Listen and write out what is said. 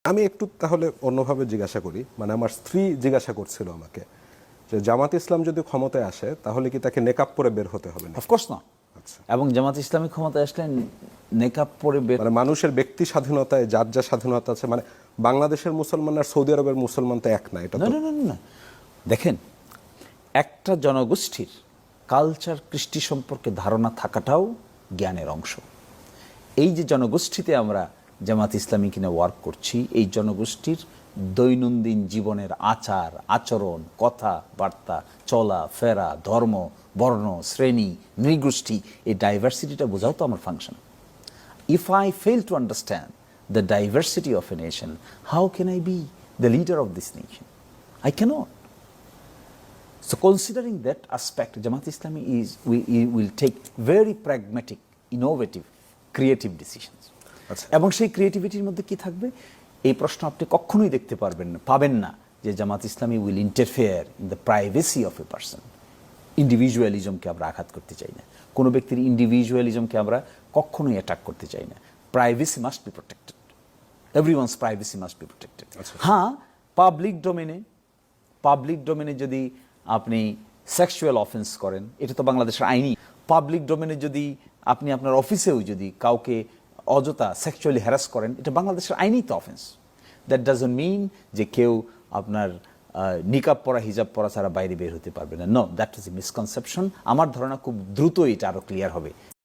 আমি একটু তাহলে অন্যভাবে জিজ্ঞাসা করি, মানে আমার স্ত্রী জিজ্ঞাসা করছিল আমাকে যে জামাত ইসলাম যদি ক্ষমতায় আসে তাহলে কি তাকে নেকাব পরে বের হতে হবে না? অফকোর্স না। এবং জামাত ইসলামী ক্ষমতায় আসলে নেকাব পরে মানে মানুষের ব্যক্তি স্বাধীনতায় যার যা স্বাধীনতা আছে, মানে বাংলাদেশের মুসলমান আর সৌদি আরবের মুসলমান তো এক না। এটা না না না, দেখেন, একটা জনগোষ্ঠীর কালচার কৃষ্টি সম্পর্কে ধারণা থাকাটাও জ্ঞানের অংশ। এই যে জনগোষ্ঠীতে আমরা জামাত ইসলামী কিনে ওয়ার্ক করছি, এই জনগোষ্ঠীর দৈনন্দিন জীবনের আচার আচরণ, কথাবার্তা, চলা ফেরা, ধর্ম, বর্ণ, শ্রেণী, নৃগোষ্ঠী, এই ডাইভার্সিটিটা বোঝাও তো আমার function. If I fail to understand the diversity of a nation, how can I be the leader of this nation? I cannot. So considering that aspect, Jamaat Islami we will take very pragmatic, innovative, creative decisions. এবং সেই ক্রিয়েটিভিটির মধ্যে কি থাকবে, এই প্রশ্ন আপনি কখনোই দেখতে পাবেন না যে Jamaat Islami will interfere in the privacy of a person. ইন্ডিভিজুয়ালিজমকে আমরা আঘাত করতে চাই না, কোনো ব্যক্তির ইন্ডিভিজুয়ালিজমকে আমরা কখনোই অ্যাটাক করতে চাই না। Privacy must be protected, everyone's privacy must be protected. হ্যাঁ, পাবলিক ডোমেনে যদি আপনি সেক্সুয়াল অফেন্স করেন, এটা তো বাংলাদেশের আইনই। পাবলিক ডোমেনে যদি আপনি আপনার অফিসেও যদি কাউকে অযথা সেক্সুয়ালি হ্যারাস করেন, এটা বাংলাদেশের আইনই তো অফেন্স। দ্যাট ডাজন্ট মিন যে কেউ আপনার নিকাব পরা, হিজাব পরা ছাড়া বাইরে বের হতে পারবে না। No, that is a misconception. আমার ধারণা খুব দ্রুত এটা আরো ক্লিয়ার হবে।